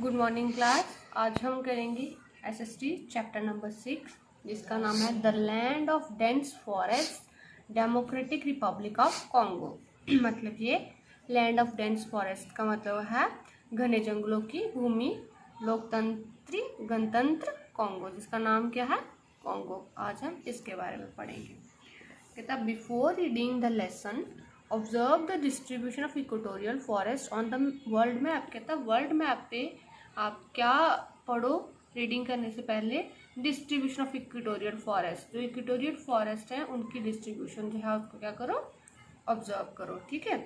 Good morning class. आज हम करेंगे एसएसटी चैप्टर नंबर 6 जिसका नाम है the land of dense forest democratic Republic of Congo. मतलब ये लैंड ऑफ डेंस फॉरेस्ट का मतलब है घने जंगलों की भूमि, लोकतंत्री गणतंत्र कॉन्गो, जिसका नाम क्या है कॉन्गो। आज हम इसके बारे में पढ़ेंगे। कहता before reading the lesson observe the distribution of equatorial forest on the world map. कहता वर्ल्ड मैप पे आप क्या पढ़ो रीडिंग करने से पहले, डिस्ट्रीब्यूशन ऑफ इक्वेटोरियल फॉरेस्ट। जो इक्वेटोरियल फॉरेस्ट है उनकी डिस्ट्रीब्यूशन जो है उसको क्या करो, ऑब्जर्व करो। ठीक है,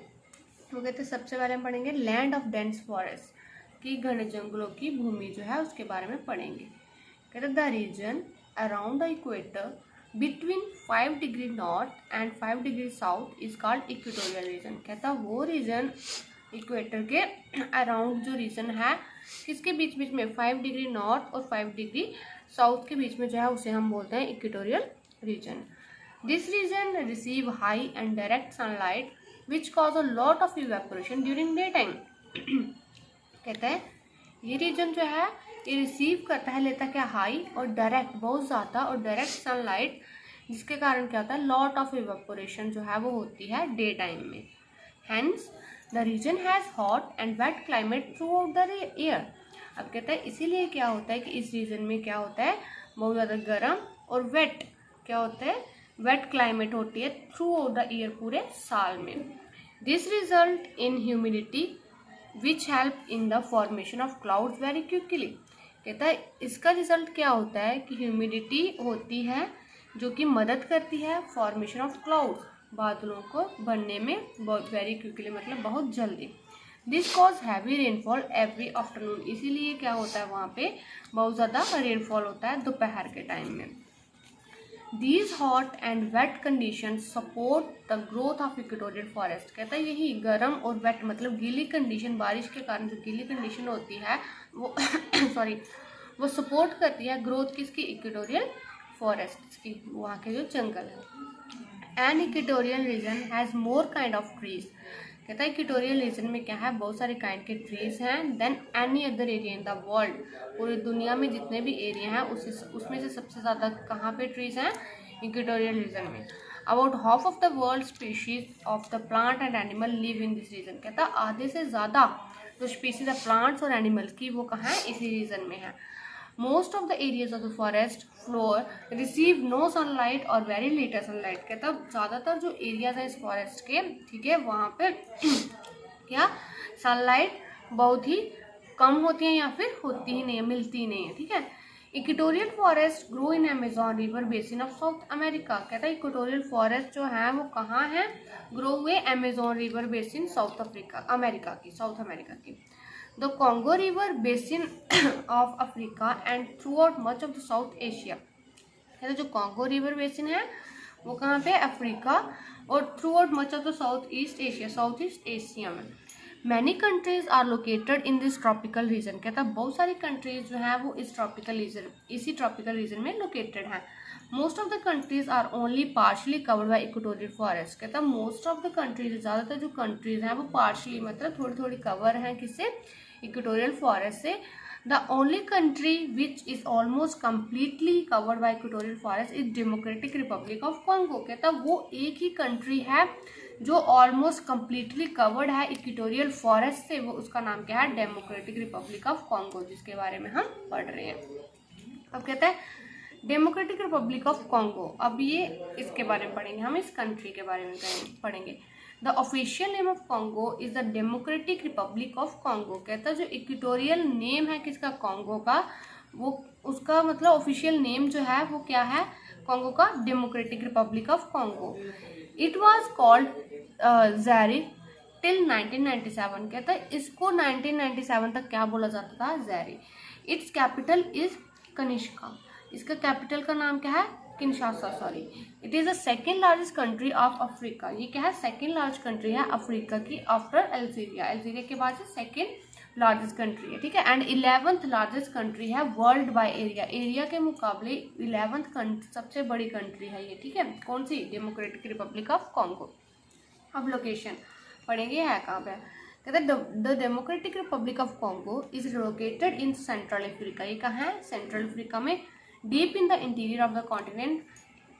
तो कहते सबसे पहले हम पढ़ेंगे लैंड ऑफ डेंस फॉरेस्ट की घने जंगलों की भूमि जो है उसके बारे में पढ़ेंगे। कहते the region around the equator between 5 degree north and 5 degree south is called equatorial region. कहता वो रीजन इक्वेटर के अराउंड जो रीजन है, किसके बीच बीच में 5 डिग्री नॉर्थ और 5 डिग्री साउथ के बीच में जो है उसे हम बोलते हैं equatorial region. This region receive high and direct sunlight which cause a lot of evaporation during day time. कहते हैं ये रीजन जो है ये रिसीव करता है, लेता क्या हाई और डायरेक्ट, बहुत ज़्यादा और डायरेक्ट सनलाइट, जिसके कारण क्या होता है लॉट ऑफ इवेपोरेशन जो है वो होती है डे टाइम में। Hence the region has hot and wet climate throughout the year. अब कहता है इसीलिए क्या होता है कि इस रीजन में क्या होता है बहुत ज़्यादा गर्म और वेट, क्या होता है वेट क्लाइमेट होती है थ्रू आउट द ईयर, पूरे साल में। This result in humidity which help in the formation of clouds very quickly. कहता है इसका रिजल्ट क्या होता है कि ह्यूमिडिटी होती है जो कि मदद करती है फॉर्मेशन ऑफ क्लाउड्स, बादलों को बनने में बहुत वेरी क्विकली, मतलब बहुत जल्दी। This cause heavy rainfall every afternoon. इसीलिए क्या होता है वहाँ पे बहुत ज़्यादा रेनफॉल होता है दोपहर के टाइम में। These hot and wait condition support the growth of equatorial forest. कहता है यही गर्म और वेट मतलब गीली कंडीशन, बारिश के कारण जो गीली कंडीशन होती है वो सॉरी वो सपोर्ट करती है ग्रोथ किसकी, इक्वेटोरियल फॉरेस्ट की, वहाँ के जो जंगल है। An equatorial region has more kind of trees. कहता है इक्वेटोरियल रीजन में क्या है बहुत सारे काइंड के ट्रीज हैं than any other area in the world. पूरी दुनिया में जितने भी एरिया हैं उसमें से सबसे ज़्यादा कहाँ पे ट्रीज हैं, इक्वेटोरियल रीजन में। About half of the world species of the plant and animal live in this region. कहता आधे से ज़्यादा जो स्पीशीज है प्लांट्स और एनिमल की वो कहाँ है, इसी रीजन में है। Most of the areas of the forest floor receive no sunlight और वेरी लिटिल सनलाइट। कहता ज़्यादातर जो एरियाज हैं इस फॉरेस्ट के, ठीक है, वहाँ पे क्या सनलाइट बहुत ही कम होती है या फिर होती ही नहीं है, मिलती ही नहीं है। ठीक है, equatorial forest grow in Amazon river basin of south America. कहता है इक्वेटोरियल फॉरेस्ट जो है वो कहाँ है, ग्रो हुए Amazon river basin south America की। The Congo River Basin of Africa and throughout much of the South Asia। कहते जो कॉन्गो रिवर बेसिन है वो कहाँ पे, अफ्रीका और throughout much of the Southeast Asia में। Many countries are located in this tropical region. कहता बहुत सारी कंट्रीज जो है वो इसी ट्रॉपिकल रीजन में लोकेटेड हैं। Most of the countries are only partially covered by equatorial forest. कहता मोस्ट ऑफ द कंट्रीज, ज़्यादातर जो कंट्रीज हैं वो पार्शली मतलब थोड़ी थोड़ी कवर हैं किससे, इक्वेटोरियल फॉरेस्ट से। The only country which is almost completely covered by equatorial forest is democratic Republic of Congo. कहता वो एक ही कंट्री है जो ऑलमोस्ट कम्प्लीटली कवर्ड है इक्वेटोरियल फॉरेस्ट से, वो उसका नाम क्या है, डेमोक्रेटिक रिपब्लिक ऑफ कॉन्गो, जिसके बारे में हम पढ़ रहे हैं। अब कहता है डेमोक्रेटिक रिपब्लिक ऑफ कॉन्गो, अब ये इसके बारे में पढ़ेंगे हम, इस कंट्री के बारे में पढ़ेंगे। The official name of Congo is the democratic Republic of Congo. कहता जो इक्वेटोरियल नेम है किसका, कॉन्गो का, वो उसका मतलब ऑफिशियल नेम जो है वो क्या है, कॉन्गो का, Democratic Republic of Congo. It was called Zaire till 1997। कहता है इसको 1997 तक क्या बोला जाता था, Zaire. Its capital is Kanishka. इसका कैपिटल का नाम क्या है, Kinshasa, sorry. It is the second largest country of Africa. ये क्या है, सेकेंड लार्ज कंट्री है अफ्रीका की आफ्टर अल्जीरिया। अल्जीरिया के बाद से सेकेंड लार्जेस्ट कंट्री है। ठीक है, एंड 11th लार्जेस्ट कंट्री है वर्ल्ड बाय एरिया। एरिया के मुकाबले 11th सबसे बड़ी कंट्री है ये। ठीक है, कौन सी, डेमोक्रेटिक रिपब्लिक ऑफ कॉन्गो। अब लोकेशन पढ़ेंगे है कहाँ पे, कहते हैं the democratic Republic of Congo is located in central Africa. ये कहाँ है? सेंट्रल अफ्रीका में, deep in the interior of the continent.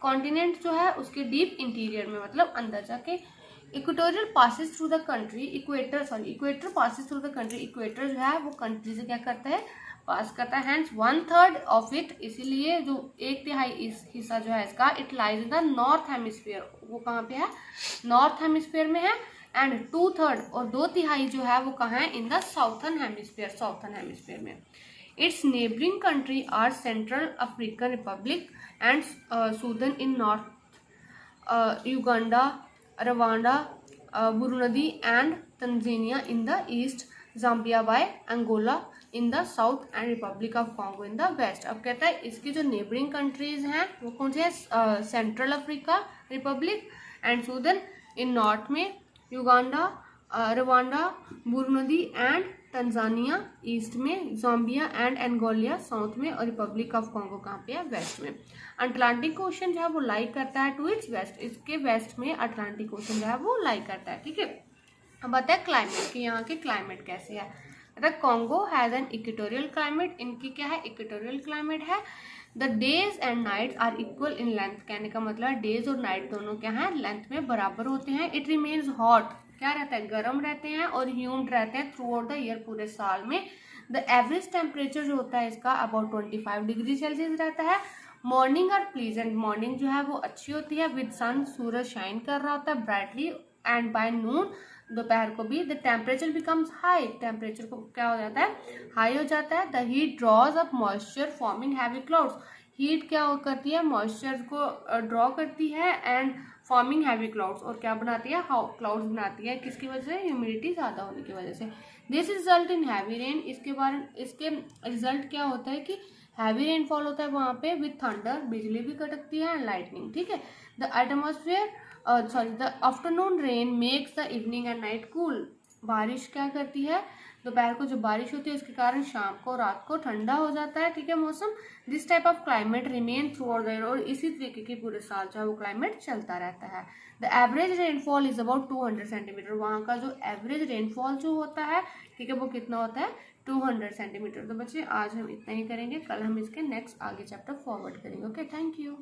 Continent जो है उसके डीप इंटीरियर में, मतलब अंदर जाके। Equatorial passes through the country, equator passes through the country. Equator जो है वो कंट्री से क्या करता है? पास करता है। हैंस 1/3 ऑफ इट, इसीलिए जो 1/3 इस हिस्सा जो है इसका, it lies in the north hemisphere. वो कहाँ पे है? नॉर्थ हेमिस्फीयर में है। एंड 2/3 और 2/3 जो है वो कहाँ है? In the southern hemisphere, southern hemisphere में। Its neighbouring country are Central African Republic and Sudan in north, Uganda, Rwanda, Burundi and Tanzania in the east, Zambia by Angola in the south and Republic of Congo in the west. अब कहता है इसकी जो neighbouring countries हैं वो कौन से हैं? Central Africa Republic and Sudan in north में, Uganda, Rwanda, Burundi and Tanzania east में, जाम्बिया एंड एंगोलिया साउथ में, और रिपब्लिक ऑफ कॉन्गो कहाँ पे है? वेस्ट में। अटलांटिक ओशन जो है वो लाई करता है टू इट्स वेस्ट, इसके वेस्ट में अटलांटिक ओशन जो है वो लाई करता है। ठीक है, अब बात है क्लाइमेट की, यहाँ के क्लाइमेट कैसे है। Congo has an equatorial climate. इनकी क्या है? इक्वेटोरियल क्लाइमेट है। The days and nights are equal in length. कहने का मतलब है डेज और नाइट दोनों क्या है? लेंथ में बराबर होते हैं। इट रिमेन्स हॉट, क्या रहता है? गर्म रहते हैं, और ह्यूमिड रहते हैं थ्रू आउट द ईयर, पूरे साल में। द एवरेज टेम्परेचर जो होता है इसका अबाउट 25 डिग्री सेल्सियस रहता है। मॉर्निंग आर प्लीजेंट, मॉर्निंग जो है वो अच्छी होती है विद सन, सूरज शाइन कर रहा होता है ब्राइटली। एंड बाय नून, दोपहर को भी, the temperature becomes high, temperature को क्या हो जाता है? हाई हो जाता है। The heat draws up moisture forming heavy clouds. Heat क्या करती है? मॉइस्चर को ड्रॉ करती है एंड फॉर्मिंग हैवी क्लाउड्स, और क्या बनाती है? क्लाउड्स बनाती है। किसकी वजह से? ह्यूमिडिटी ज्यादा होने की वजह से। This result in heavy rain. इसके रिजल्ट क्या होता है कि हैवी रेनफॉल होता है वहां पे, विथ थंडर, बिजली भी कड़कती है, एंड लाइटनिंग। ठीक है, the atmosphere the afternoon rain makes the evening and night cool. बारिश क्या करती है? दोपहर को जो बारिश होती है उसके कारण शाम को, रात को ठंडा हो जाता है। ठीक है, मौसम। This type of climate remain through out the year, और इसी तरीके की पूरे साल जो है वो क्लाइमेट चलता रहता है। The average rainfall is about 200 centimetre. वहाँ का जो एवरेज रेनफॉल जो होता है, ठीक है, वो कितना होता है? 200 सेंटीमीटर। तो बच्चे आज हम इतना ही करेंगे, कल हम इसके नेक्स्ट आगे चैप्टर फॉरवर्ड करेंगे। Okay, thank you.